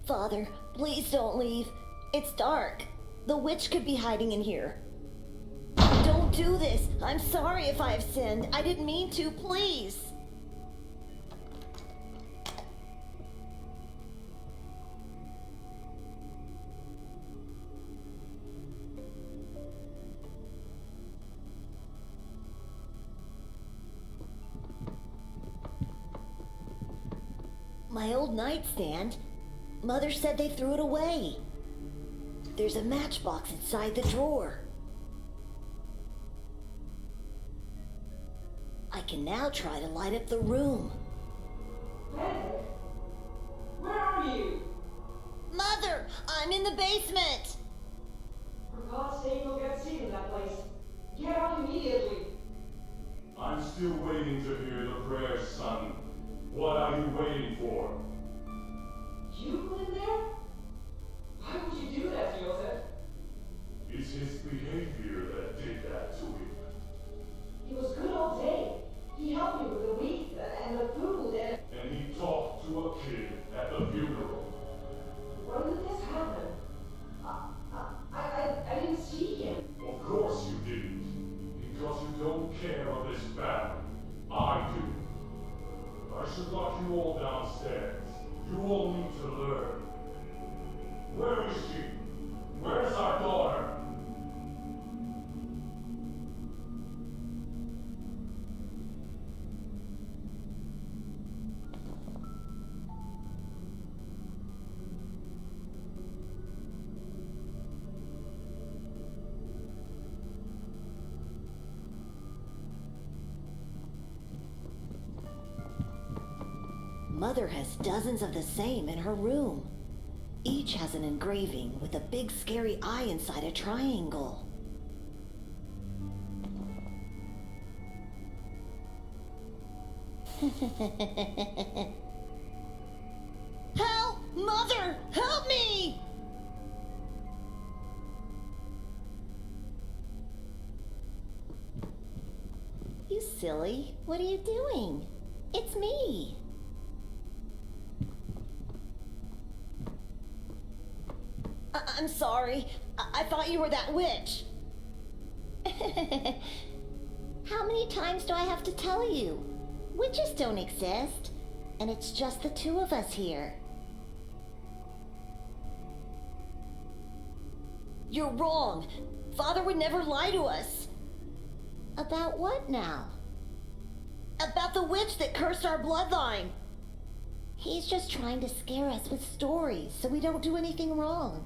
Father, please don't leave. It's dark. The witch could be hiding in here. Don't do this. I'm sorry if I've sinned. I didn't mean to, please. My old nightstand. Mother said they threw it away. There's a matchbox inside the drawer. I can now try to light up the room. Frederick? Where are you? Mother, I'm in the basement. For God's sake, you'll get sick in that place. Get out immediately. I'm still waiting to hear the prayers, son. What are you waiting for? You put him there? Why would you do that, Joseph? It's his behavior that did that to him. He was good all day. He helped me with the wheat and the food and... And he talked to a kid at the funeral. When did this happen? I didn't see him. Of course you didn't. Because you don't care of this family. I do. I should lock you all downstairs. You all need to learn. Where is she? Where's our daughter? Mother has dozens of the same in her room. Each has an engraving with a big scary eye inside a triangle. Help! Mother! Help me! You silly. What are you doing? It's me. I'm sorry. I thought you were that witch. How many times do I have to tell you? Witches don't exist, and it's just the two of us here. You're wrong. Father would never lie to us. About what now? About the witch that cursed our bloodline. He's just trying to scare us with stories so we don't do anything wrong.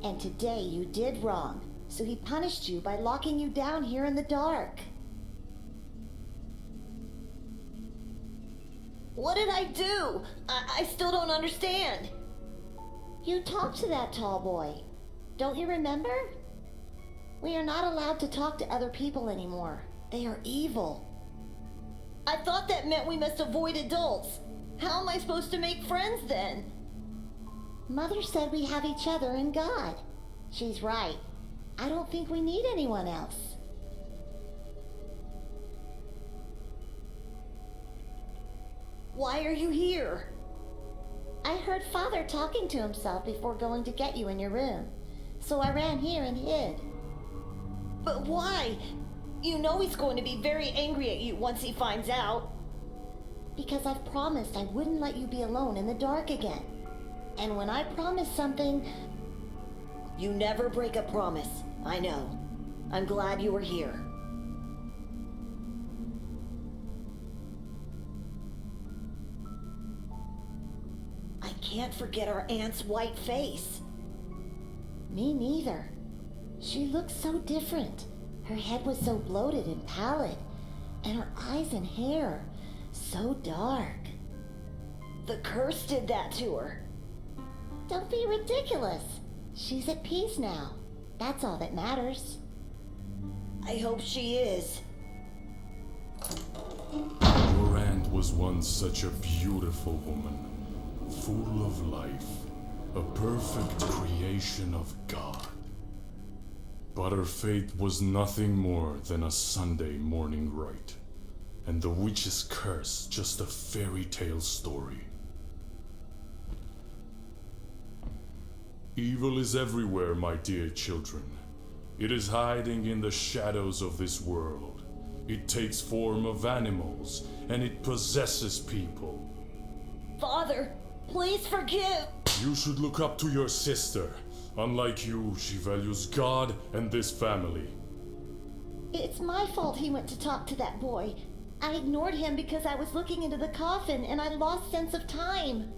And today you did wrong, so he punished you by locking you down here in the dark. What did I do? I still don't understand. You talked to that tall boy. Don't you remember? We are not allowed to talk to other people anymore. They are evil. I thought that meant we must avoid adults. How am I supposed to make friends then? Mother said we have each other and God. She's right. I don't think we need anyone else. Why are you here? I heard Father talking to himself before going to get you in your room. So I ran here and hid. But why? You know he's going to be very angry at you once he finds out. Because I've promised I wouldn't let you be alone in the dark again. And when I promise something... You never break a promise. I know. I'm glad you were here. I can't forget our aunt's white face. Me neither. She looked so different. Her head was so bloated and pallid. And her eyes and hair so dark. The curse did that to her. Don't be ridiculous. She's at peace now. That's all that matters. I hope she is. Your aunt was once such a beautiful woman, full of life, a perfect creation of God. But her fate was nothing more than a Sunday morning rite, and the witch's curse just a fairy tale story. Evil is everywhere, my dear children. It is hiding in the shadows of this world. It takes form of animals, and it possesses people. Father, please forgive. You should look up to your sister. Unlike you, she values God and this family. It's my fault he went to talk to that boy. I ignored him because I was looking into the coffin and I lost sense of time.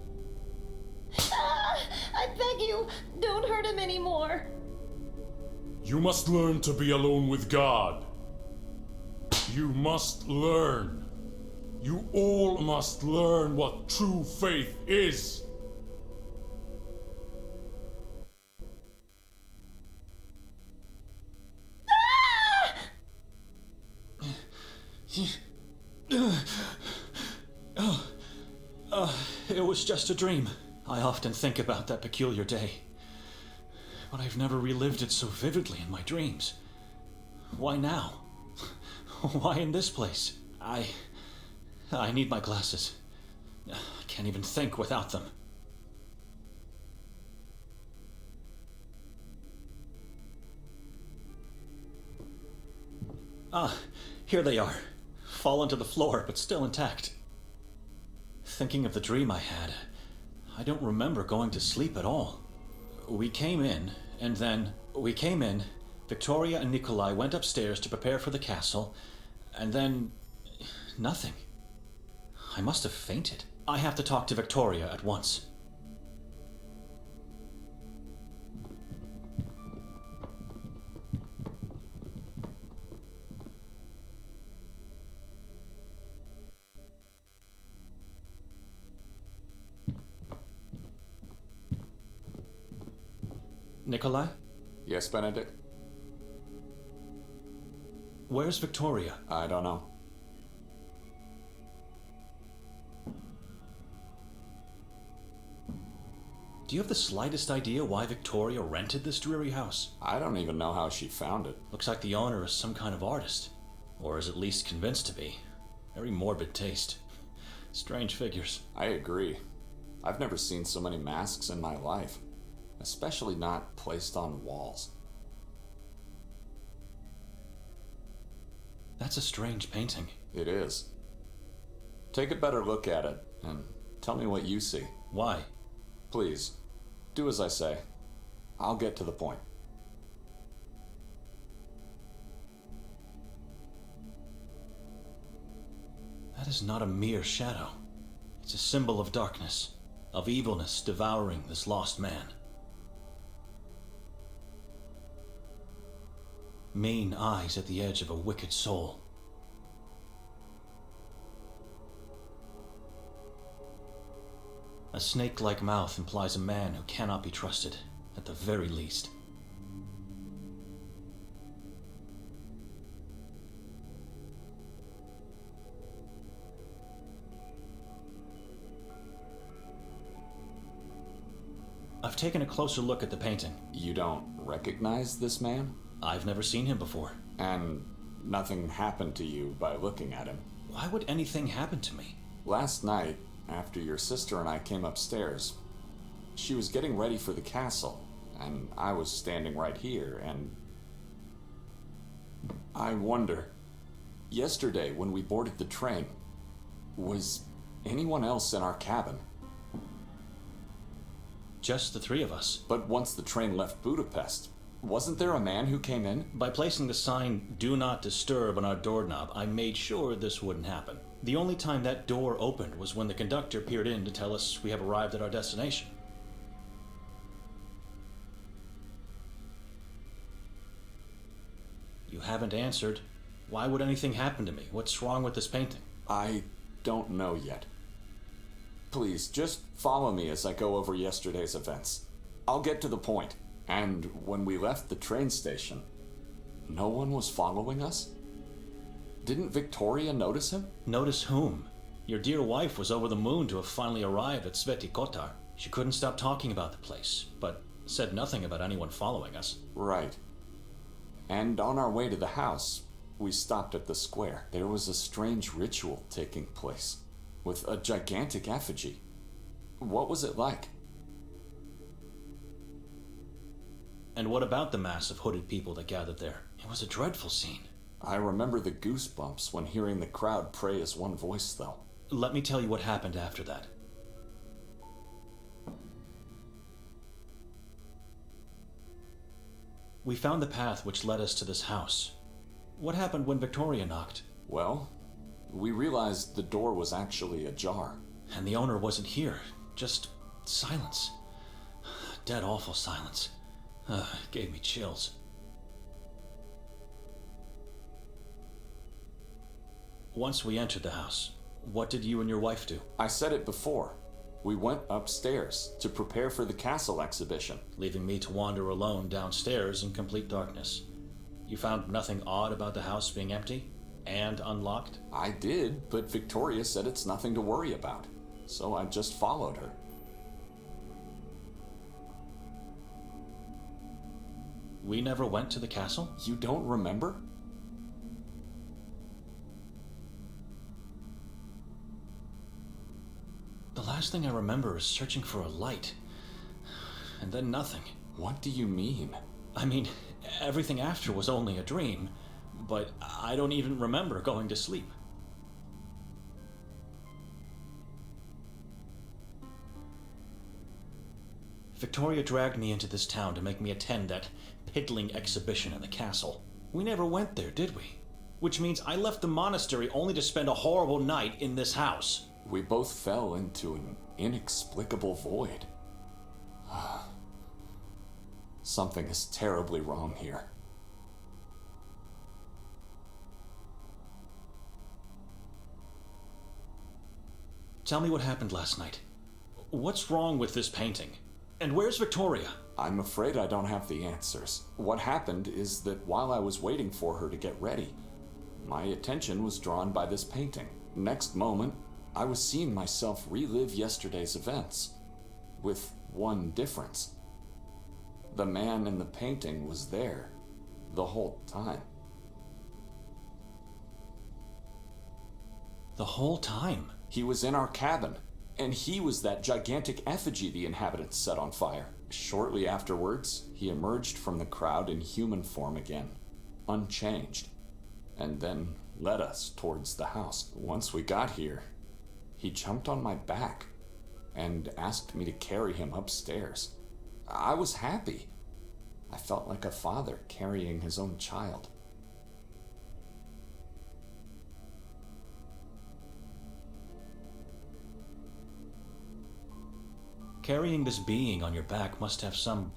I beg you, don't hurt him anymore. You must learn to be alone with God. You must learn. You all must learn what true faith is. It was just a dream. I often think about that peculiar day, but I've never relived it so vividly in my dreams. Why now? Why in this place? I need my glasses. I can't even think without them. Ah, here they are. Fallen to the floor, but still intact. Thinking of the dream I had, I don't remember going to sleep at all. We came in, Victoria and Nikolai went upstairs to prepare for the castle, and then nothing. I must have fainted. I have to talk to Victoria at once. Nikolai? Yes, Benedict? Where's Victoria? I don't know. Do you have the slightest idea why Victoria rented this dreary house? I don't even know how she found it. Looks like the owner is some kind of artist, or is at least convinced to be. Very morbid taste. Strange figures. I agree. I've never seen so many masks in my life, especially not placed on walls. That's a strange painting. It is. Take a better look at it, and tell me what you see. Why? Please, do as I say. I'll get to the point. That is not a mere shadow. It's a symbol of darkness, of evilness devouring this lost man. Mean eyes at the edge of a wicked soul. A snake-like mouth implies a man who cannot be trusted, at the very least. I've taken a closer look at the painting. You don't recognize this man? I've never seen him before. And nothing happened to you by looking at him? Why would anything happen to me? Last night, after your sister and I came upstairs, she was getting ready for the castle, and I was standing right here, and I wonder, yesterday when we boarded the train, was anyone else in our cabin? Just the three of us. But once the train left Budapest, wasn't there a man who came in? By placing the sign, "Do Not Disturb" on our doorknob, I made sure this wouldn't happen. The only time that door opened was when the conductor peered in to tell us we have arrived at our destination. You haven't answered. Why would anything happen to me? What's wrong with this painting? I don't know yet. Please, just follow me as I go over yesterday's events. I'll get to the point. And when we left the train station, no one was following us? Didn't Victoria notice him? Notice whom? Your dear wife was over the moon to have finally arrived at Sveti Kotar. She couldn't stop talking about the place, but said nothing about anyone following us. Right. And on our way to the house, we stopped at the square. There was a strange ritual taking place, with a gigantic effigy. What was it like? And what about the mass of hooded people that gathered there? It was a dreadful scene. I remember the goosebumps when hearing the crowd pray as one voice, though. Let me tell you what happened after that. We found the path which led us to this house. What happened when Victoria knocked? Well, we realized the door was actually ajar. And the owner wasn't here. Just silence. Dead awful silence. It gave me chills. Once we entered the house, what did you and your wife do? I said it before. We went upstairs to prepare for the castle exhibition. Leaving me to wander alone downstairs in complete darkness. You found nothing odd about the house being empty and unlocked? I did, but Victoria said it's nothing to worry about. So I just followed her. We never went to the castle? You don't remember? The last thing I remember is searching for a light. And then nothing. What do you mean? I mean, everything after was only a dream, but I don't even remember going to sleep. Victoria dragged me into this town to make me attend that piddling exhibition in the castle. We never went there, did we? Which means I left the monastery only to spend a horrible night in this house. We both fell into an inexplicable void. Something is terribly wrong here. Tell me what happened last night. What's wrong with this painting? And where's Victoria? I'm afraid I don't have the answers. What happened is that while I was waiting for her to get ready, my attention was drawn by this painting. Next moment, I was seeing myself relive yesterday's events, with one difference. The man in the painting was there the whole time. The whole time? He was in our cabin, and he was that gigantic effigy the inhabitants set on fire. Shortly afterwards, he emerged from the crowd in human form again, unchanged, and then led us towards the house. Once we got here, he jumped on my back and asked me to carry him upstairs. I was happy. I felt like a father carrying his own child. Carrying this being on your back must have some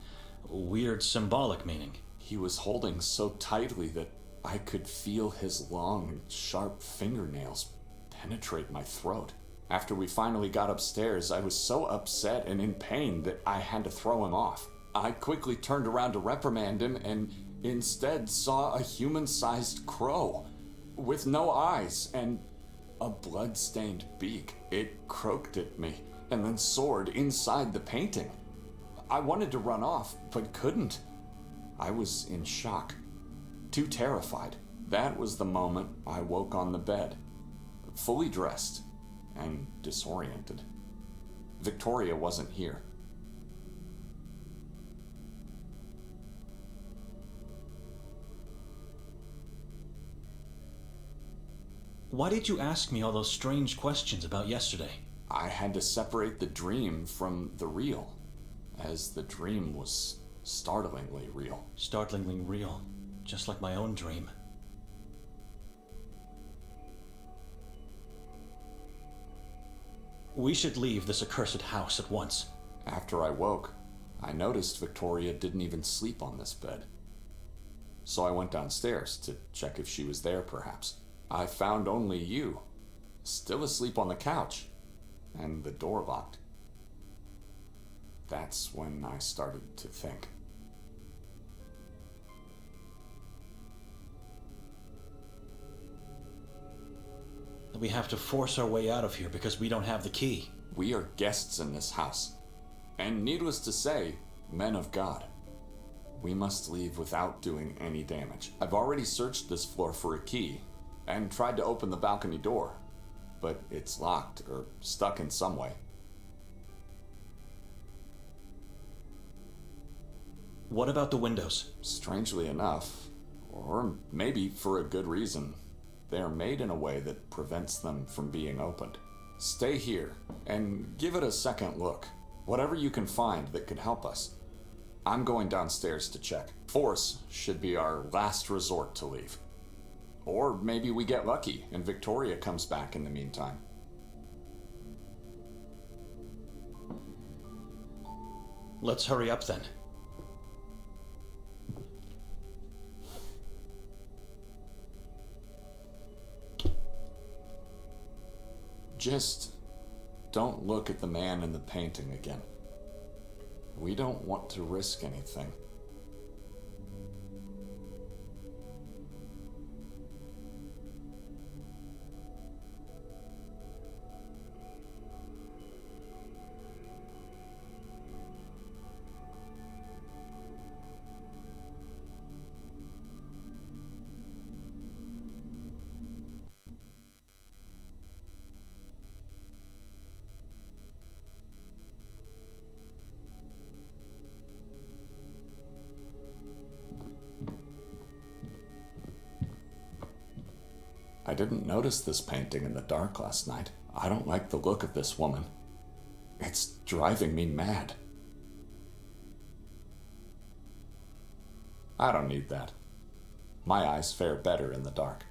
weird symbolic meaning. He was holding so tightly that I could feel his long, sharp fingernails penetrate my throat. After we finally got upstairs, I was so upset and in pain that I had to throw him off. I quickly turned around to reprimand him and instead saw a human-sized crow with no eyes and a blood-stained beak. It croaked at me and then soared inside the painting. I wanted to run off, but couldn't. I was in shock, too terrified. That was the moment I woke on the bed, fully dressed and disoriented. Victoria wasn't here. Why did you ask me all those strange questions about yesterday? I had to separate the dream from the real, as the dream was startlingly real. Startlingly real, just like my own dream. We should leave this accursed house at once. After I woke, I noticed Victoria didn't even sleep on this bed. So I went downstairs to check if she was there, perhaps. I found only you, still asleep on the couch, and the door locked. That's when I started to think. We have to force our way out of here because we don't have the key. We are guests in this house, and needless to say, men of God. We must leave without doing any damage. I've already searched this floor for a key, and tried to open the balcony door, but it's locked or stuck in some way. What about the windows? Strangely enough, or maybe for a good reason, they are made in a way that prevents them from being opened. Stay here and give it a second look. Whatever you can find that could help us. I'm going downstairs to check. Force should be our last resort to leave. Or maybe we get lucky and Victoria comes back in the meantime. Let's hurry up then. Just don't look at the man in the painting again. We don't want to risk anything. I didn't notice this painting in the dark last night. I don't like the look of this woman. It's driving me mad. I don't need that. My eyes fare better in the dark.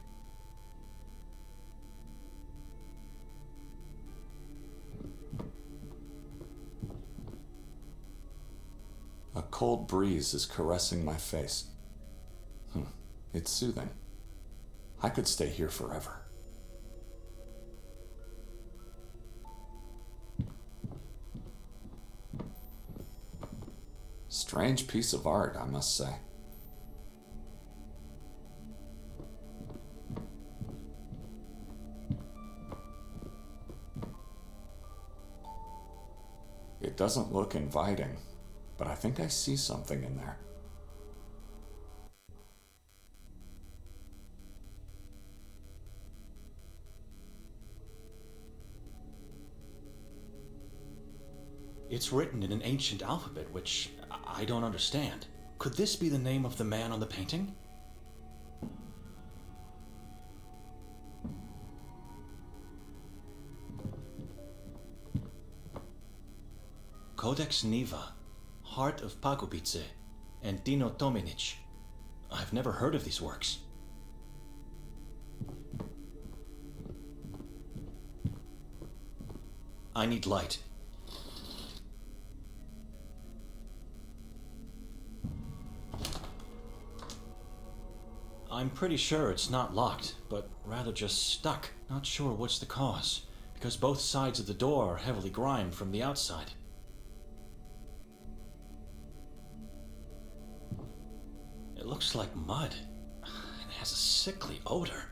A cold breeze is caressing my face. It's soothing. I could stay here forever. Strange piece of art, I must say. It doesn't look inviting, but I think I see something in there. It's written in an ancient alphabet, which I don't understand. Could this be the name of the man on the painting? Codex Niva, Heart of Pagopice, and Dino Tominic. I've never heard of these works. I need light. I'm pretty sure it's not locked, but rather just stuck. Not sure what's the cause, because both sides of the door are heavily grimed from the outside. It looks like mud. It has a sickly odor.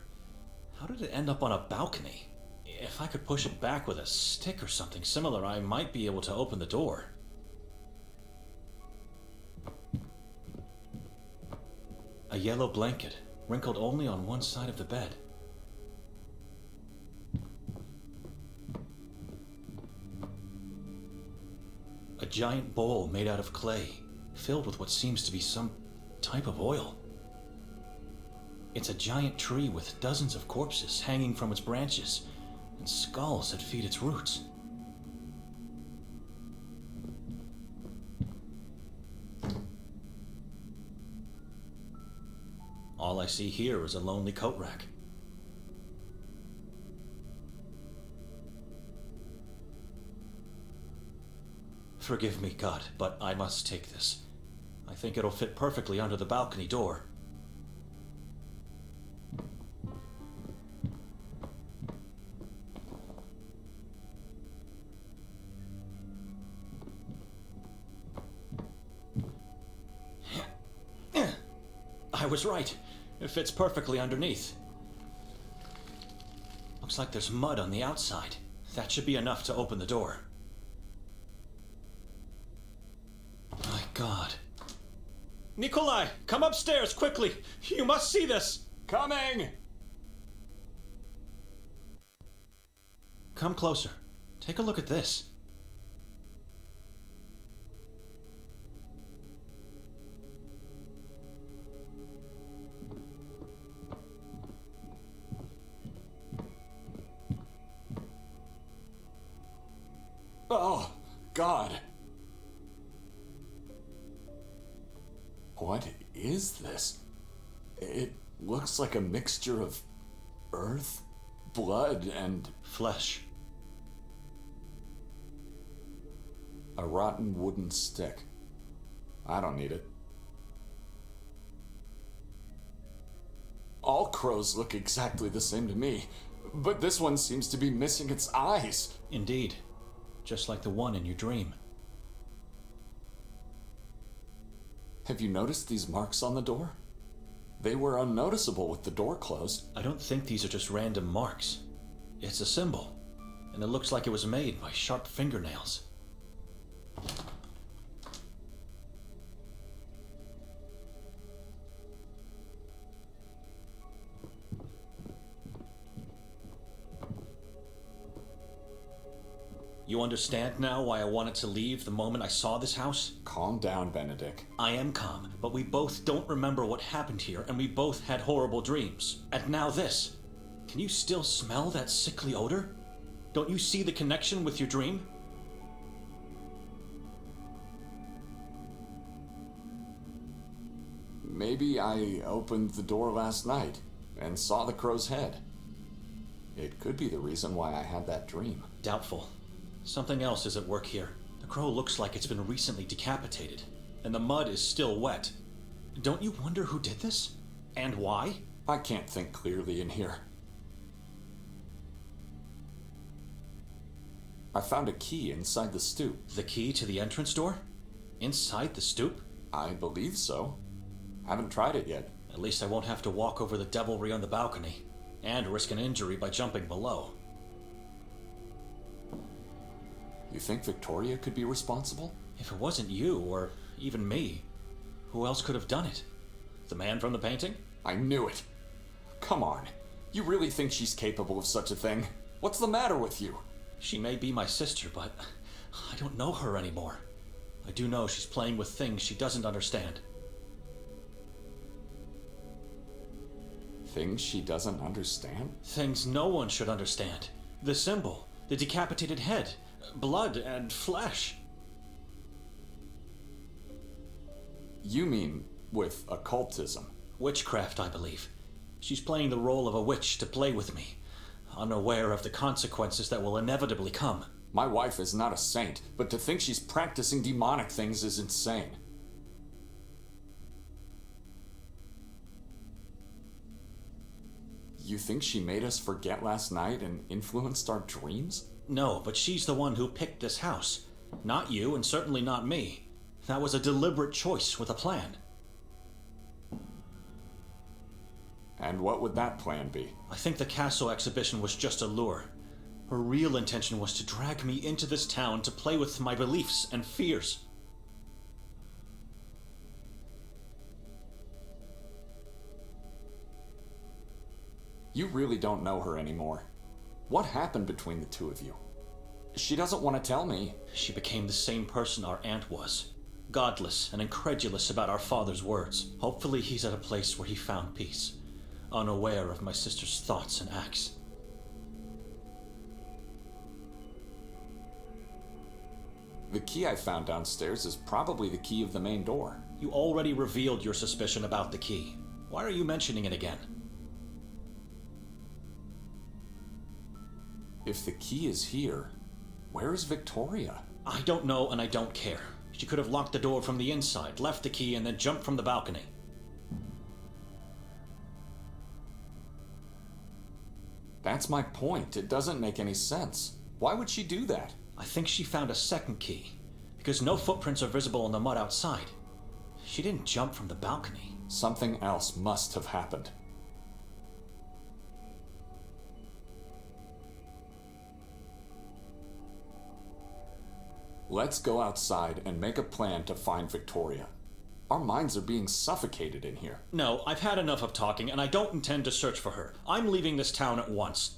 How did it end up on a balcony? If I could push it back with a stick or something similar, I might be able to open the door. A yellow blanket, wrinkled only on one side of the bed. A giant bowl made out of clay, filled with what seems to be some type of oil. It's a giant tree with dozens of corpses hanging from its branches, and skulls that feed its roots. All I see here is a lonely coat rack. Forgive me, God, but I must take this. I think it'll fit perfectly under the balcony door. I was right. It fits perfectly underneath. Looks like there's mud on the outside. That should be enough to open the door. My God. Nikolai, come upstairs, quickly! You must see this! Coming! Come closer. Take a look at this. Oh, God. What is this? It looks like a mixture of earth, blood, and Flesh. a rotten wooden stick. I don't need it. All crows look exactly the same to me, but this one seems to be missing its eyes. Indeed. Just like the one in your dream. Have you noticed these marks on the door? They were unnoticeable with the door closed. I don't think these are just random marks. It's a symbol, and it looks like it was made by sharp fingernails. You understand now why I wanted to leave the moment I saw this house? Calm down, Benedict. I am calm, but we both don't remember what happened here, and we both had horrible dreams. And now this. Can you still smell that sickly odor? Don't you see the connection with your dream? Maybe I opened the door last night and saw the crow's head. It could be the reason why I had that dream. Doubtful. Something else is at work here. The crow looks like it's been recently decapitated, and the mud is still wet. Don't you wonder who did this? And why? I can't think clearly in here. I found a key inside the stoop. The key to the entrance door? Inside the stoop? I believe so. Haven't tried it yet. At least I won't have to walk over the devilry on the balcony, and risk an injury by jumping below. You think Victoria could be responsible? If it wasn't you, or even me, who else could have done it? The man from the painting? I knew it. Come on. You really think she's capable of such a thing? What's the matter with you? She may be my sister, but I don't know her anymore. I do know she's playing with things she doesn't understand. Things she doesn't understand? Things no one should understand. The symbol, the decapitated head, blood and flesh. You mean with occultism? Witchcraft, I believe. She's playing the role of a witch to play with me, unaware of the consequences that will inevitably come. My wife is not a saint, but to think she's practicing demonic things is insane. You think she made us forget last night and influenced our dreams? No, but she's the one who picked this house. Not you, and certainly not me. That was a deliberate choice with a plan. And what would that plan be? I think the castle exhibition was just a lure. Her real intention was to drag me into this town to play with my beliefs and fears. You really don't know her anymore. What happened between the two of you? She doesn't want to tell me. She became the same person our aunt was. Godless and incredulous about our father's words. Hopefully he's at a place where he found peace, unaware of my sister's thoughts and acts. The key I found downstairs is probably the key of the main door. You already revealed your suspicion about the key. Why are you mentioning it again? If the key is here, where is Victoria? I don't know and I don't care. She could have locked the door from the inside, left the key, and then jumped from the balcony. That's my point. It doesn't make any sense. Why would she do that? I think she found a second key, because no footprints are visible in the mud outside. She didn't jump from the balcony. Something else must have happened. Let's go outside and make a plan to find Victoria. Our minds are being suffocated in here. No, I've had enough of talking, and I don't intend to search for her. I'm leaving this town at once.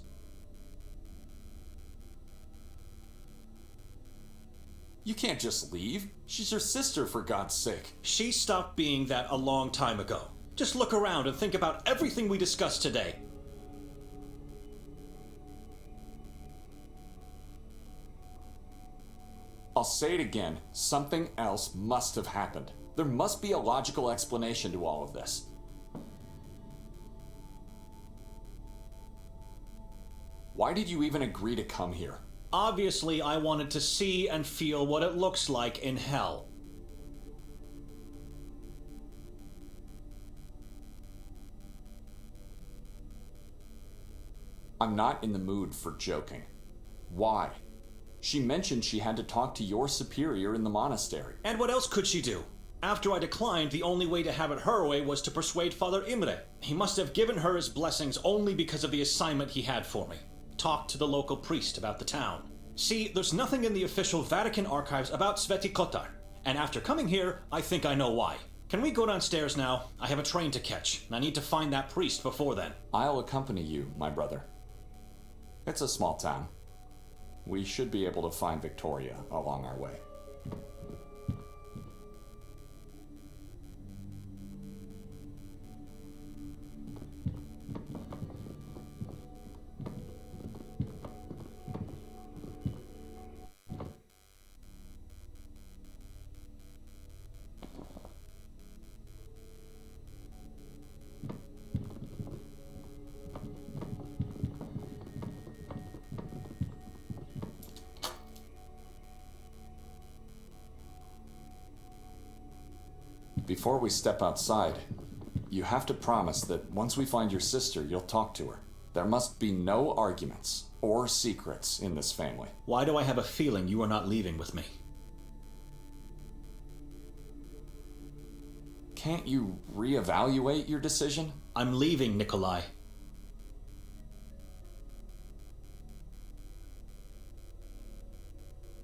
You can't just leave. She's your sister, for God's sake. She stopped being that a long time ago. Just look around and think about everything we discussed today. I'll say it again. Something else must have happened. There must be a logical explanation to all of this. Why did you even agree to come here? Obviously, I wanted to see and feel what it looks like in hell. I'm not in the mood for joking. Why? She mentioned she had to talk to your superior in the monastery. And what else could she do? After I declined, the only way to have it her way was to persuade Father Imre. He must have given her his blessings only because of the assignment he had for me. Talk to the local priest about the town. See, there's nothing in the official Vatican archives about Sveti Kotar. And after coming here, I think I know why. Can we go downstairs now? I have a train to catch, and I need to find that priest before then. I'll accompany you, my brother. It's a small town. We should be able to find Victoria along our way. Before we step outside, you have to promise that once we find your sister, you'll talk to her. There must be no arguments or secrets in this family. Why do I have a feeling you are not leaving with me? Can't you reevaluate your decision? I'm leaving, Nikolai.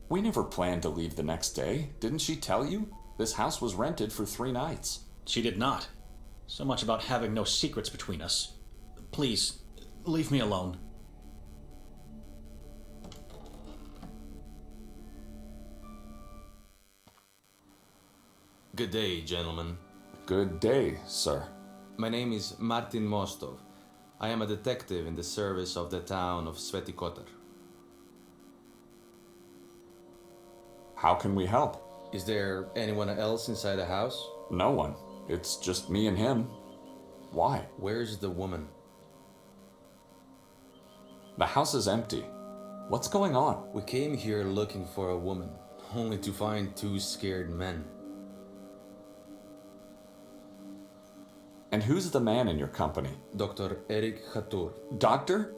We never planned to leave the next day. Didn't she tell you? This house was rented for 3 nights. She did not. So much about having no secrets between us. Please, leave me alone. Good day, gentlemen. Good day, sir. My name is Martin Mostov. I am a detective in the service of the town of Sveti Kotar. How can we help? Is there anyone else inside the house? No one. It's just me and him. Why? Where's the woman? The house is empty. What's going on? We came here looking for a woman, only to find 2 scared men. And who's the man in your company? Dr. Erik Hatur. Doctor?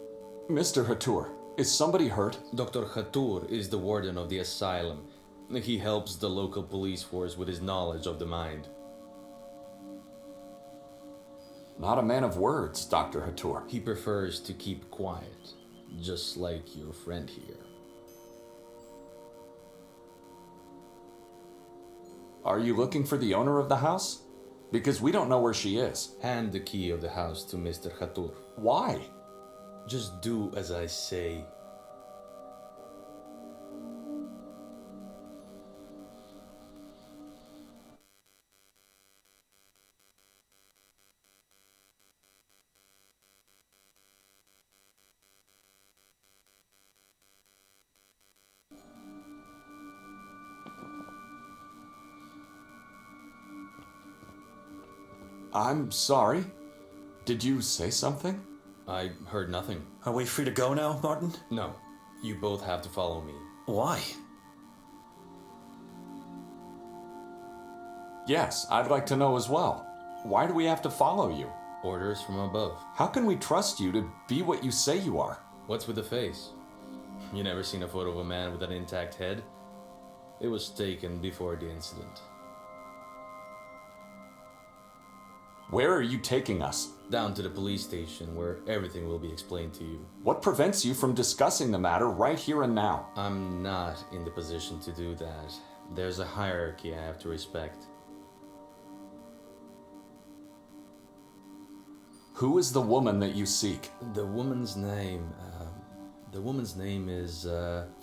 Mr. Hatur, is somebody hurt? Dr. Hatur is the warden of the asylum. He helps the local police force with his knowledge of the mind. Not a man of words, Dr. Hatur. He prefers to keep quiet, just like your friend here. Are you looking for the owner of the house? Because we don't know where she is. Hand the key of the house to Mr. Hatur. Why? Just do as I say. I'm sorry. Did you say something? I heard nothing. Are we free to go now, Martin? No, you both have to follow me. Why? Yes, I'd like to know as well. Why do we have to follow you? Orders from above. How can we trust you to be what you say you are? What's with the face? You never seen a photo of a man with an intact head? It was taken before the incident. Where are you taking us? Down to the police station where everything will be explained to you. What prevents you from discussing the matter right here and now? I'm not in the position to do that. There's a hierarchy I have to respect. Who is the woman that you seek? The woman's name is,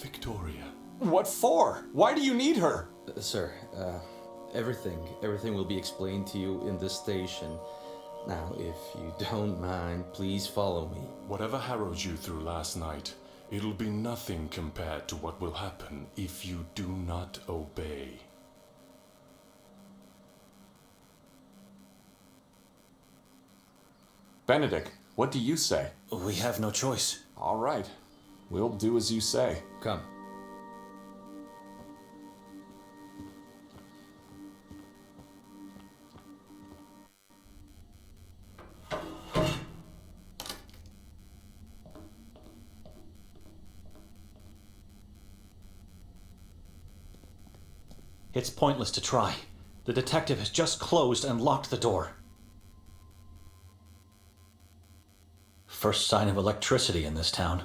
Victoria. What for? Why do you need her? Sir, everything will be explained to you in the station. Now, if you don't mind, please follow me. Whatever harrowed you through last night, It'll be nothing compared to what will happen if you do not obey. Benedict, what do you say? We have no choice. All right. We'll do as you say. Come. It's pointless to try. The detective has just closed and locked the door. First sign of electricity in this town.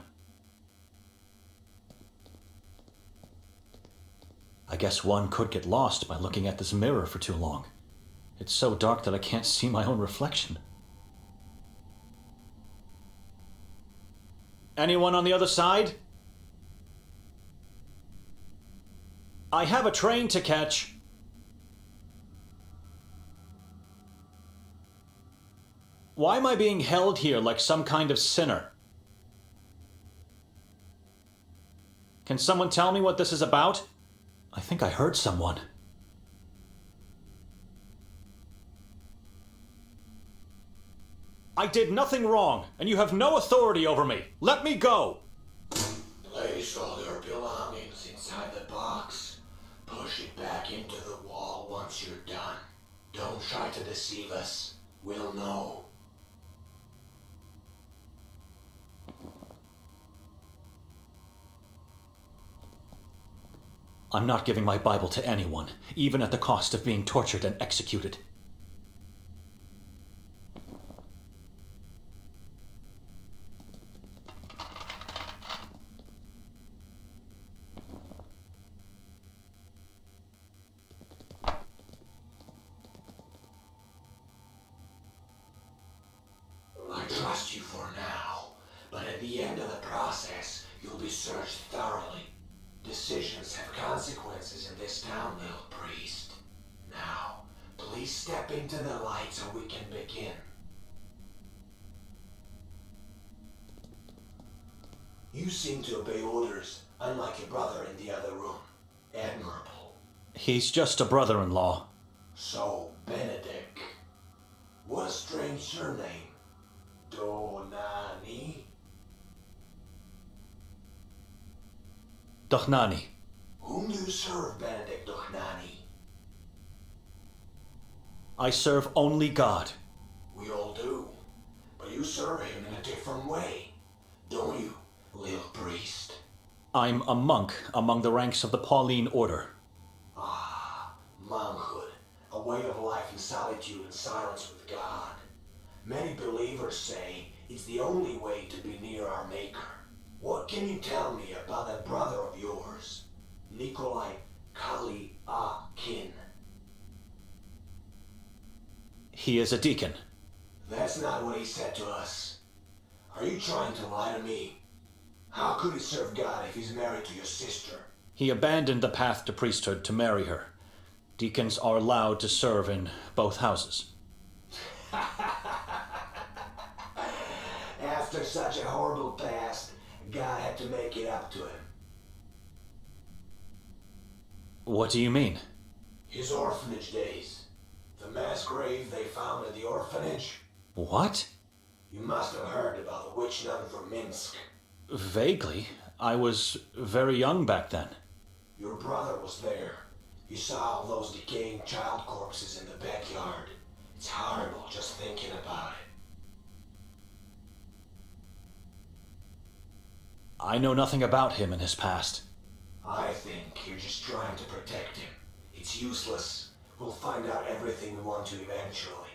I guess one could get lost by looking at this mirror for too long. It's so dark that I can't see my own reflection. Anyone on the other side? I have a train to catch. Why am I being held here like some kind of sinner? Can someone tell me what this is about? I think I heard someone. I did nothing wrong, and you have no authority over me. Let me go! Place all your belongings inside the box. Push it back into the wall once you're done. Don't try to deceive us. We'll know. I'm not giving my Bible to anyone, even at the cost of being tortured and executed. I trust you for now, but at the end of the process, you'll be searched thoroughly. Decisions have consequences in this town, little priest. Now, please step into the light so we can begin. You seem to obey orders, unlike your brother in the other room. Admirable. He's just a brother-in-law. So, Benedict. What a strange surname. Donani? Dochnani. Whom do you serve, Benedict Dochnani? I serve only God. We all do. But you serve him in a different way, don't you, little priest? I'm a monk among the ranks of the Pauline Order. Ah, monkhood. A way of life in solitude and silence with God. Many believers say it's the only way to be near our Maker. What can you tell me about that brother of yours, Nikolai Kaliakin? He is a deacon. That's not what he said to us. Are you trying to lie to me? How could he serve God if he's married to your sister? He abandoned the path to priesthood to marry her. Deacons are allowed to serve in both houses. After such a horrible past, God had to make it up to him. What do you mean? His orphanage days. The mass grave they found at the orphanage. What? You must have heard about the witch nun from Minsk. Vaguely. I was very young back then. Your brother was there. He saw all those decaying child corpses in the backyard. It's horrible just thinking about it. I know nothing about him and his past. I think you're just trying to protect him. It's useless. We'll find out everything we want to eventually.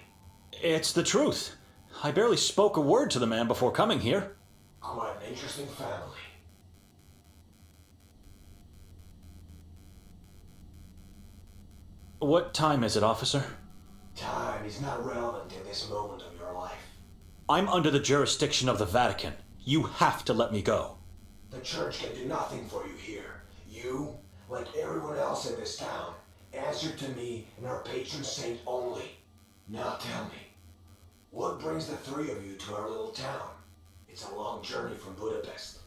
It's the truth. I barely spoke a word to the man before coming here. Quite an interesting family. What time is it, officer? Time is not relevant in this moment of your life. I'm under the jurisdiction of the Vatican. You have to let me go. The church can do nothing for you here. You, like everyone else in this town, answer to me and our patron saint only. Now tell me, what brings the three of you to our little town? It's a long journey from Budapest.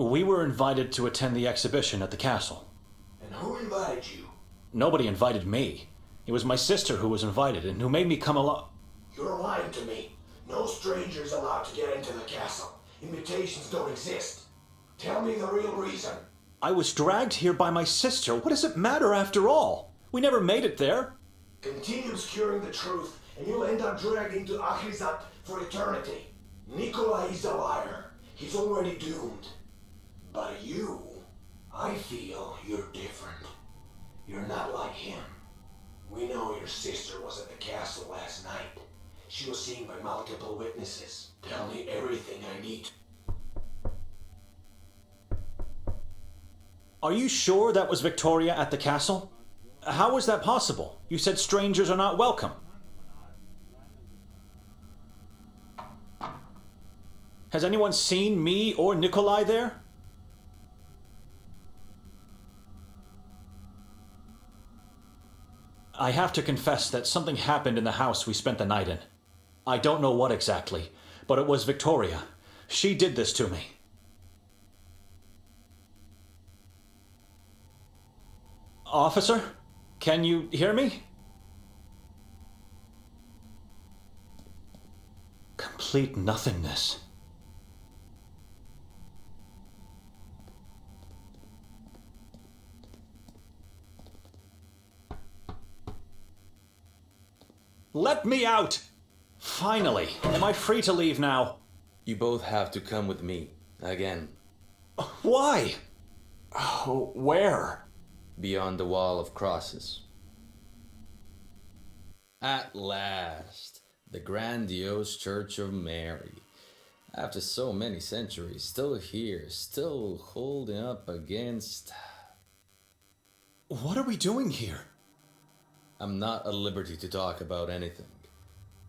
We were invited to attend the exhibition at the castle. And who invited you? Nobody invited me. It was my sister who was invited and who made me come along. You're lying to me. No strangers allowed to get into the castle. Invitations don't exist. Tell me the real reason. I was dragged here by my sister. What does it matter after all? We never made it there. Continue obscuring the truth, and you'll end up dragged into Akhrizat for eternity. Nikolai is a liar. He's already doomed. But you, I feel you're different. You're not like him. We know your sister was at the castle last night. She was seen by multiple witnesses. Tell me everything I need. Are you sure that was Victoria at the castle? How was that possible? You said strangers are not welcome. Has anyone seen me or Nikolai there? I have to confess that something happened in the house we spent the night in. I don't know what exactly, but it was Victoria. She did this to me. Officer, can you hear me? Complete nothingness. Let me out! Finally, am I free to leave now? You both have to come with me. Again. Why? Oh, where? Beyond the wall of crosses. At last, the grandiose Church of Mary. After so many centuries, still here, still holding up against... What are we doing here? I'm not at liberty to talk about anything.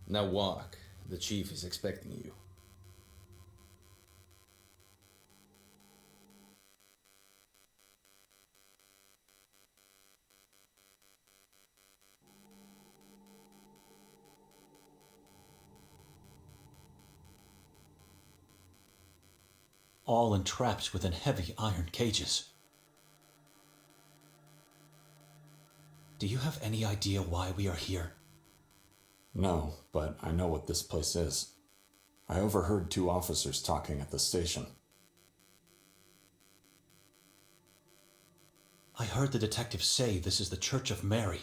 Now walk. The chief is expecting you. All entrapped within heavy iron cages. Do you have any idea why we are here? No, but I know what this place is. I overheard two officers talking at the station. I heard the detectives say this is the Church of Mary.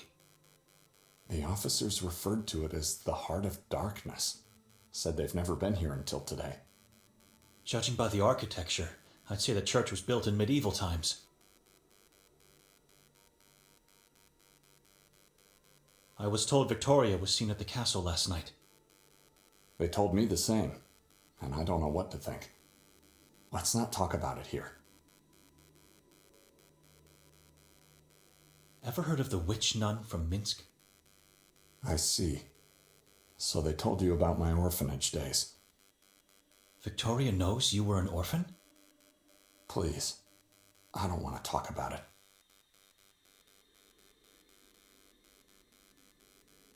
The officers referred to it as the Heart of Darkness. Said they've never been here until today. Judging by the architecture, I'd say the church was built in medieval times. I was told Victoria was seen at the castle last night. They told me the same, and I don't know what to think. Let's not talk about it here. Ever heard of the witch nun from Minsk? I see. So they told you about my orphanage days. Victoria knows you were an orphan? Please, I don't want to talk about it.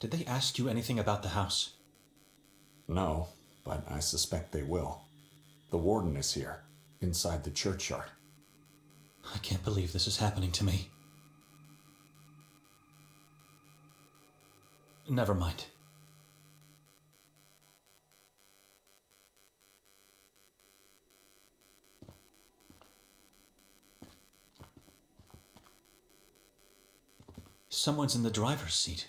Did they ask you anything about the house? No, but I suspect they will. The warden is here, inside the churchyard. I can't believe this is happening to me. Never mind. Someone's in the driver's seat.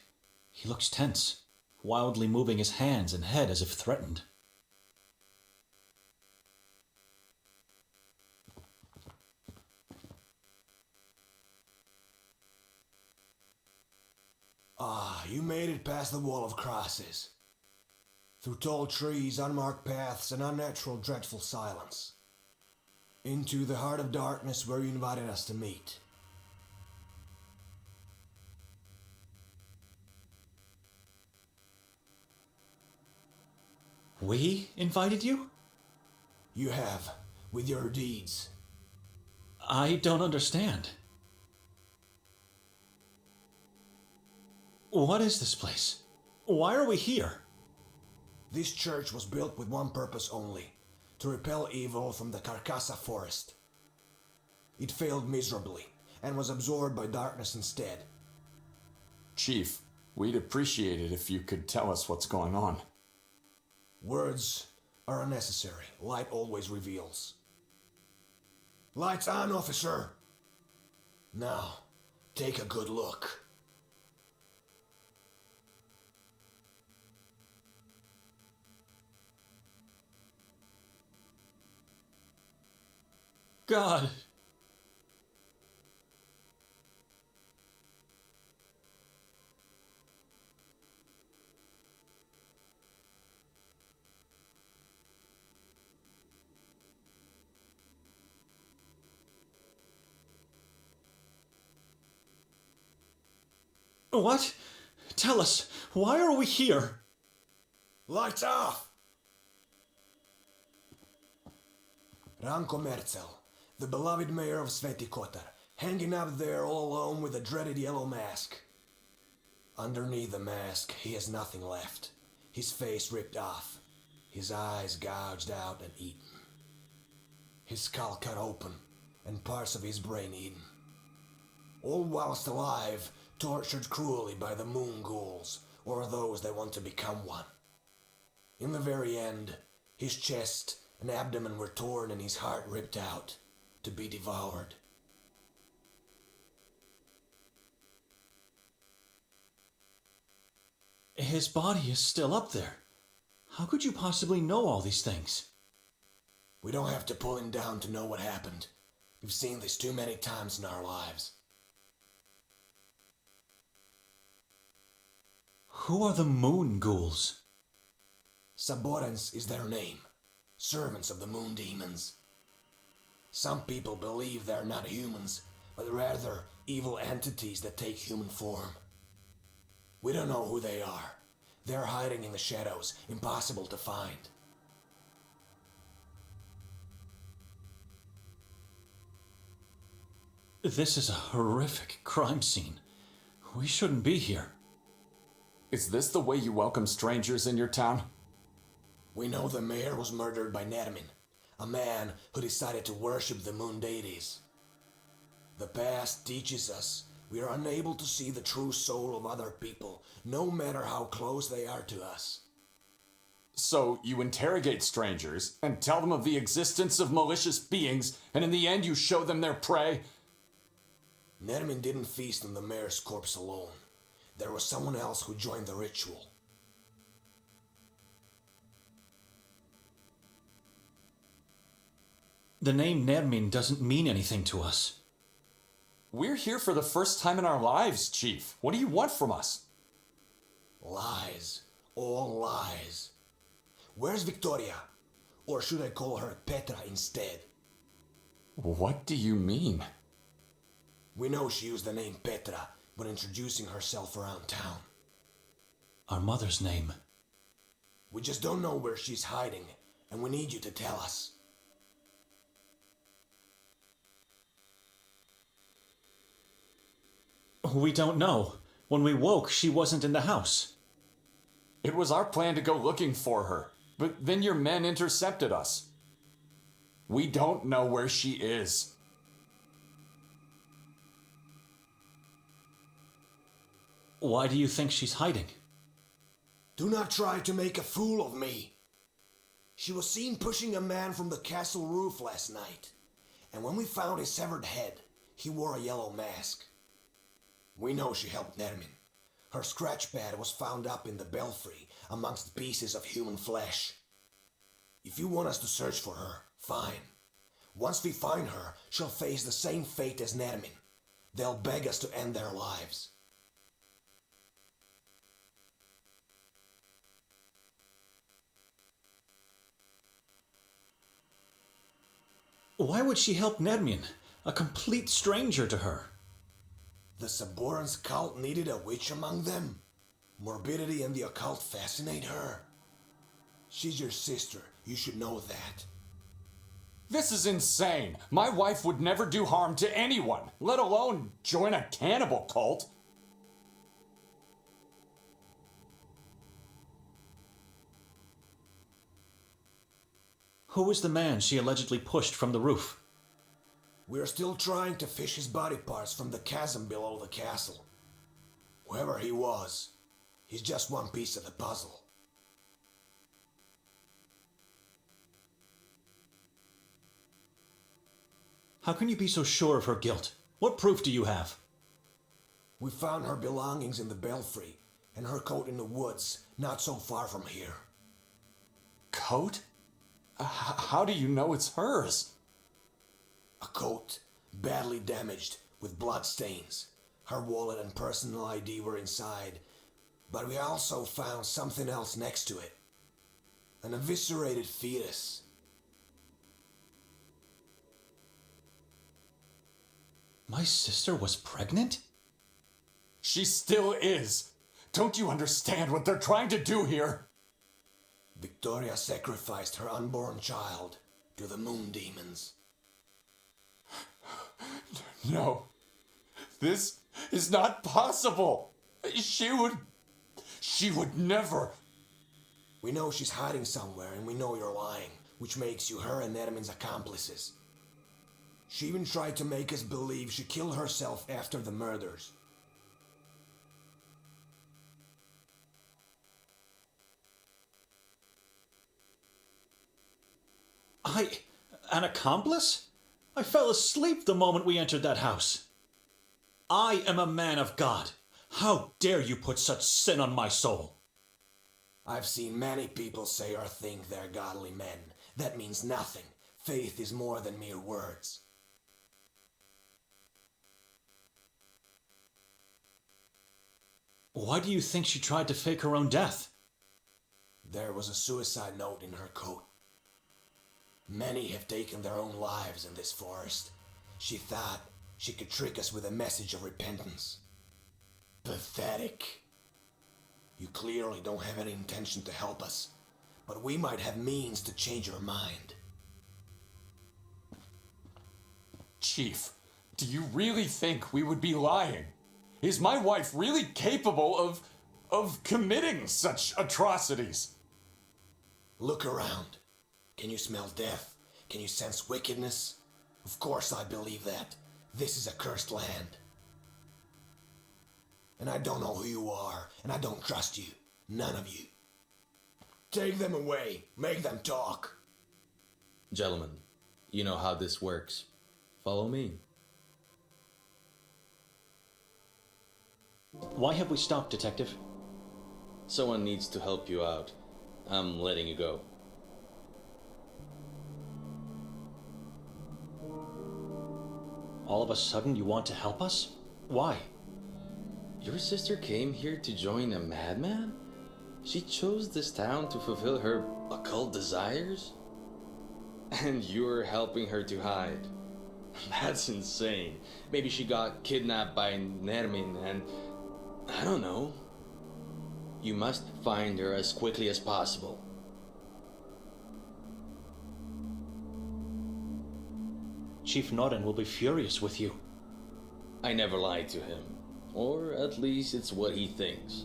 He looks tense, wildly moving his hands and head as if threatened. Ah, you made it past the wall of crosses. Through tall trees, unmarked paths, and unnatural, dreadful silence. Into the heart of darkness where you invited us to meet. We invited you? You have, with your deeds. I don't understand. What is this place? Why are we here? This church was built with one purpose only, to repel evil from the Carcassa forest. It failed miserably, and was absorbed by darkness instead. Chief, we'd appreciate it if you could tell us what's going on. Words are unnecessary. Light always reveals. Lights on, officer! Now, take a good look. God! What? Tell us, why are we here? Lights off! Ranko Merzel, the beloved mayor of Sveti Kotar, hanging up there all alone with a dreaded yellow mask. Underneath the mask, he has nothing left. His face ripped off, his eyes gouged out and eaten. His skull cut open, and parts of his brain eaten. All whilst alive, tortured cruelly by the moon ghouls, or those that want to become one. In the very end, his chest and abdomen were torn and his heart ripped out, to be devoured. His body is still up there. How could you possibly know all these things? We don't have to pull him down to know what happened. We've seen this too many times in our lives. Who are the moon ghouls? Saborans is their name. Servants of the moon demons. Some people believe they're not humans, but rather evil entities that take human form. We don't know who they are. They're hiding in the shadows, impossible to find. This is a horrific crime scene. We shouldn't be here. Is this the way you welcome strangers in your town? We know the mayor was murdered by Nermin, a man who decided to worship the moon deities. The past teaches us we are unable to see the true soul of other people, no matter how close they are to us. So you interrogate strangers and tell them of the existence of malicious beings, and in the end you show them their prey? Nermin didn't feast on the mayor's corpse alone. There was someone else who joined the ritual. The name Nermin doesn't mean anything to us. We're here for the first time in our lives, Chief. What do you want from us? Lies. All lies. Where's Victoria? Or should I call her Petra instead? What do you mean? We know she used the name Petra when introducing herself around town. Our mother's name. We just don't know where she's hiding, and we need you to tell us. We don't know. When we woke, she wasn't in the house. It was our plan to go looking for her, but then your men intercepted us. We don't know where she is. Why do you think she's hiding? Do not try to make a fool of me. She was seen pushing a man from the castle roof last night, and when we found his severed head, he wore a yellow mask. We know she helped Nermin. Her scratch pad was found up in the belfry amongst pieces of human flesh. If you want us to search for her, fine. Once we find her, she'll face the same fate as Nermin. They'll beg us to end their lives. Why would she help Nermin, a complete stranger to her? The Saboran's cult needed a witch among them. Morbidity and the occult fascinate her. She's your sister. You should know that. This is insane. My wife would never do harm to anyone, let alone join a cannibal cult. Who was the man she allegedly pushed from the roof? We're still trying to fish his body parts from the chasm below the castle. Whoever he was, he's just one piece of the puzzle. How can you be so sure of her guilt? What proof do you have? We found her belongings in the belfry, and her coat in the woods, not so far from here. Coat? How do you know it's hers? A coat, badly damaged, with blood stains. Her wallet and personal ID were inside, but we also found something else next to it. An eviscerated fetus. My sister was pregnant? She still is. Don't you understand what they're trying to do here? Victoria sacrificed her unborn child to the moon demons. No. This is not possible. She would never. We know she's hiding somewhere, and we know you're lying, which makes you her and Nedmin's accomplices. She even tried to make us believe she killed herself after the murders. An accomplice? I fell asleep the moment we entered that house. I am a man of God. How dare you put such sin on my soul? I've seen many people say or think they're godly men. That means nothing. Faith is more than mere words. Why do you think she tried to fake her own death? There was a suicide note in her coat. Many have taken their own lives in this forest. She thought she could trick us with a message of repentance. Pathetic. You clearly don't have any intention to help us, but we might have means to change your mind. Chief, do you really think we would be lying? Is my wife really capable of committing such atrocities? Look around. Can you smell death? Can you sense wickedness? Of course I believe that. This is a cursed land. And I don't know who you are, and I don't trust you. None of you. Take them away. Make them talk. Gentlemen, you know how this works. Follow me. Why have we stopped, Detective? Someone needs to help you out. I'm letting you go. All of a sudden you want to help us? Why? Your sister came here to join a madman? She chose this town to fulfill her occult desires? And you're helping her to hide. That's insane. Maybe she got kidnapped by Nermin and... I don't know. You must find her as quickly as possible. Chief Noren will be furious with you. I never lied to him. Or at least it's what he thinks.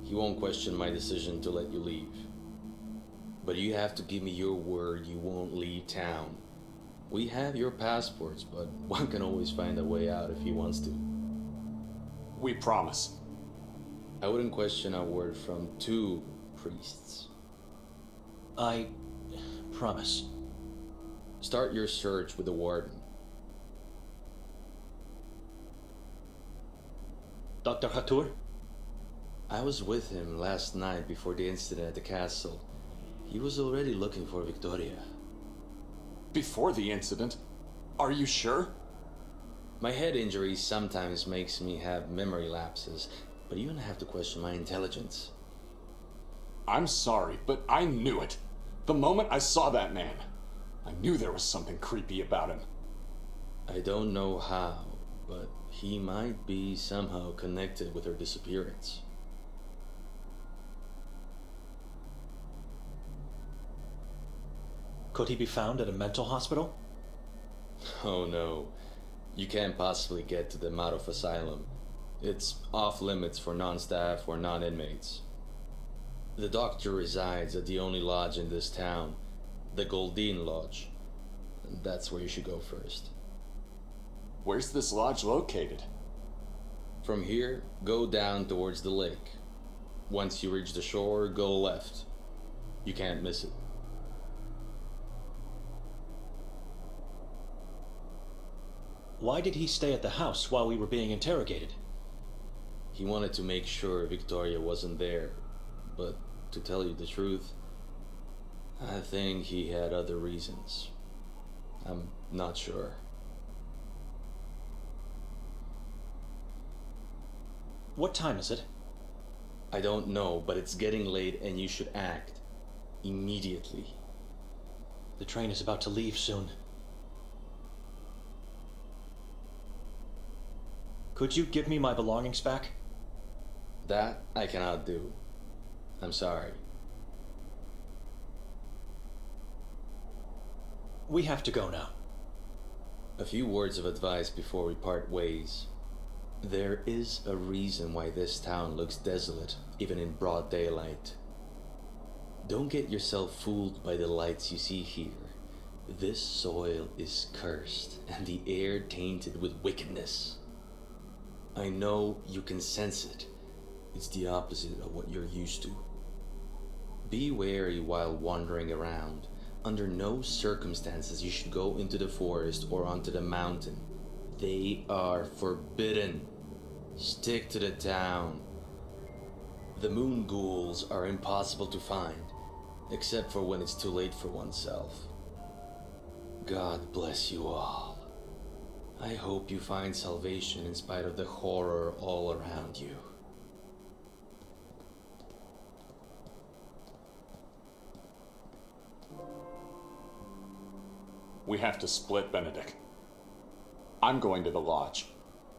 He won't question my decision to let you leave. But you have to give me your word you won't leave town. We have your passports, but one can always find a way out if he wants to. We promise. I wouldn't question a word from two priests. I promise. Start your search with the warden. Dr. Hatur? I was with him last night before the incident at the castle. He was already looking for Victoria. Before the incident? Are you sure? My head injury sometimes makes me have memory lapses, but you don't have to question my intelligence. I'm sorry, but I knew it. The moment I saw that man, I knew there was something creepy about him. I don't know how, but he might be somehow connected with her disappearance. Could he be found at a mental hospital? Oh no, you can't possibly get to the Marov Asylum. It's off limits for non-staff or non-inmates. The doctor resides at the only lodge in this town, the Goldine Lodge. That's where you should go first. Where's this lodge located? From here, go down towards the lake. Once you reach the shore, go left. You can't miss it. Why did he stay at the house while we were being interrogated? He wanted to make sure Victoria wasn't there, but to tell you the truth, I think he had other reasons. I'm not sure. What time is it? I don't know, but it's getting late and you should act. Immediately. The train is about to leave soon. Could you give me my belongings back? That I cannot do. I'm sorry. We have to go now. A few words of advice before we part ways. There is a reason why this town looks desolate, even in broad daylight. Don't get yourself fooled by the lights you see here. This soil is cursed, and the air tainted with wickedness. I know you can sense it. It's the opposite of what you're used to. Be wary while wandering around. Under no circumstances you should go into the forest or onto the mountain. They are forbidden. Stick to the town. The moon ghouls are impossible to find, except for when it's too late for oneself. God bless you all. I hope you find salvation in spite of the horror all around you. We have to split, Benedict. I'm going to the lodge.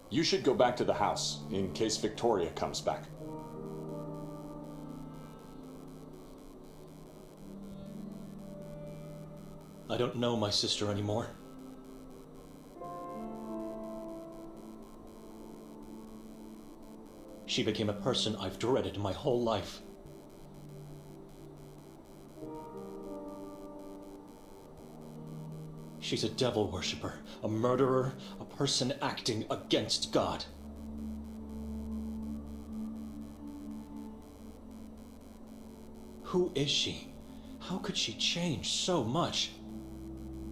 You should go back to the house, in case Victoria comes back. I don't know my sister anymore. She became a person I've dreaded my whole life. She's a devil worshipper, a murderer, a person acting against God. Who is she? How could she change so much?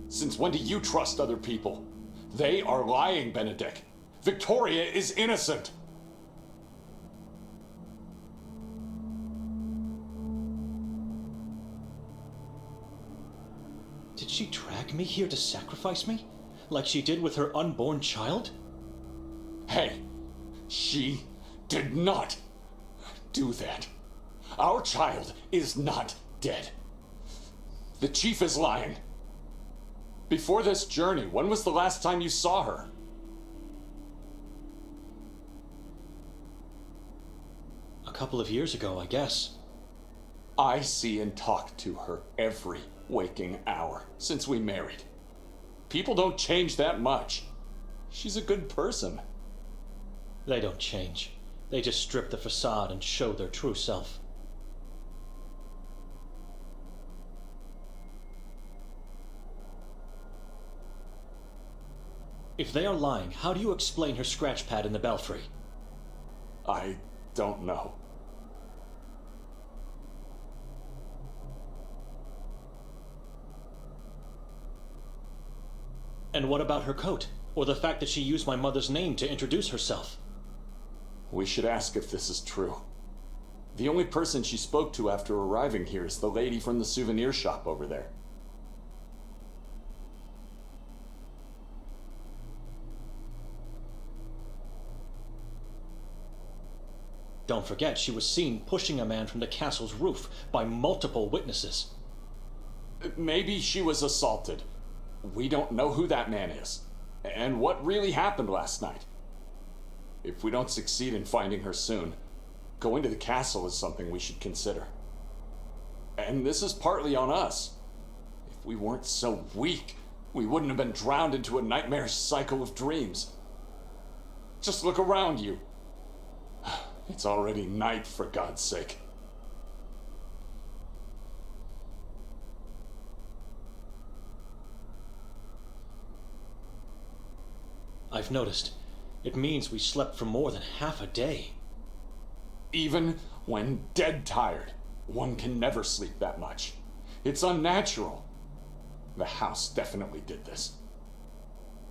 Since when do you trust other people? They are lying, Benedict. Victoria is innocent. Did she drag me here to sacrifice me? Like she did with her unborn child? Hey, she did not do that. Our child is not dead. The chief is lying. Before this journey, when was the last time you saw her? A couple of years ago, I guess. I see and talk to her every waking hour since we married. People don't change that much. She's a good person. They don't change. They just strip the facade and show their true self. If they are lying, how do you explain her scratch pad in the belfry? I don't know. And what about her coat? Or the fact that she used my mother's name to introduce herself? We should ask if this is true. The only person she spoke to after arriving here is the lady from the souvenir shop over there. Don't forget, she was seen pushing a man from the castle's roof by multiple witnesses. Maybe she was assaulted. We don't know who that man is, and what really happened last night. If we don't succeed in finding her soon, going to the castle is something we should consider. And this is partly on us. If we weren't so weak, we wouldn't have been drowned into a nightmare cycle of dreams. Just look around you. It's already night, for God's sake. I've noticed. It means we slept for more than half a day. Even when dead tired, one can never sleep that much. It's unnatural. The house definitely did this.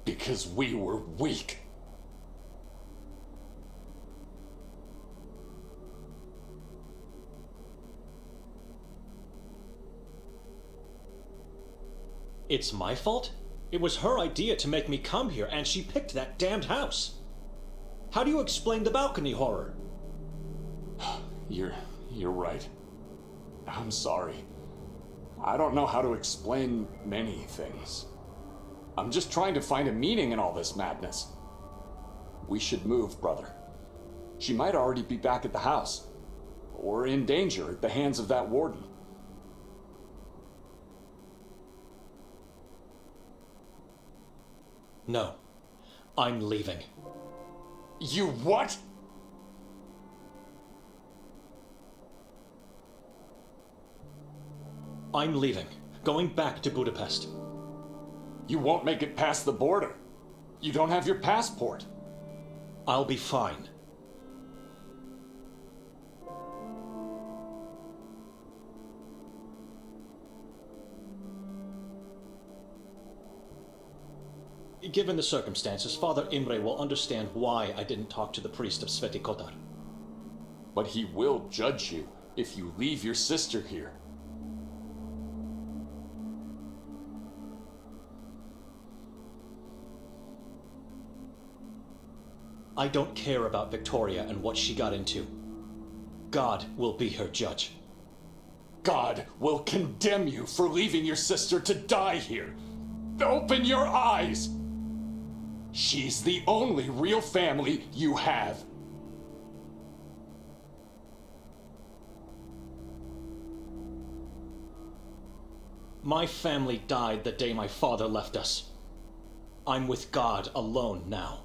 Because we were weak. It's my fault? It was her idea to make me come here, and she picked that damned house. How do you explain the balcony horror? You're right. I'm sorry. I don't know how to explain many things. I'm just trying to find a meaning in all this madness. We should move, brother. She might already be back at the house, or in danger at the hands of that warden. No. I'm leaving. You what? I'm leaving. Going back to Budapest. You won't make it past the border. You don't have your passport. I'll be fine. Given the circumstances, Father Imre will understand why I didn't talk to the priest of Sveti Kotar. But he will judge you if you leave your sister here. I don't care about Victoria and what she got into. God will be her judge. God will condemn you for leaving your sister to die here. Open your eyes! She's the only real family you have. My family died the day my father left us. I'm with God alone now.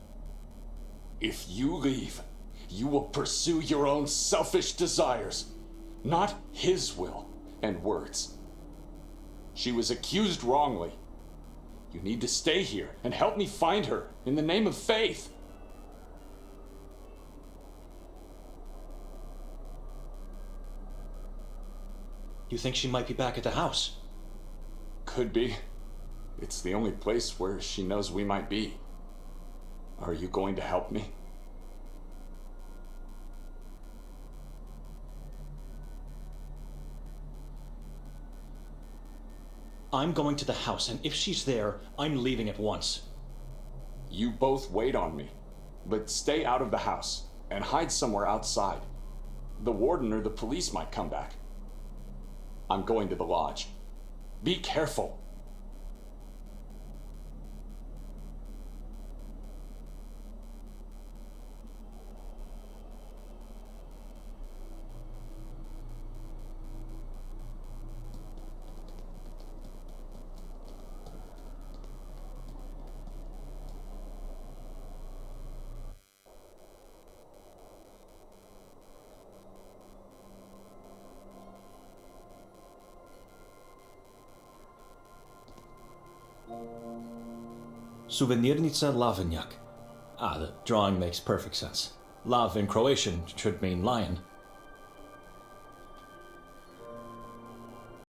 If you leave, you will pursue your own selfish desires, not his will and words. She was accused wrongly. You need to stay here and help me find her in the name of faith. You think she might be back at the house? Could be. It's the only place where she knows we might be. Are you going to help me? I'm going to the house, and if she's there, I'm leaving at once. You both wait on me, but stay out of the house and hide somewhere outside. The warden or the police might come back. I'm going to the lodge. Be careful. Suvenirnica Lavenjak. Ah, the drawing makes perfect sense. Lav in Croatian should mean lion.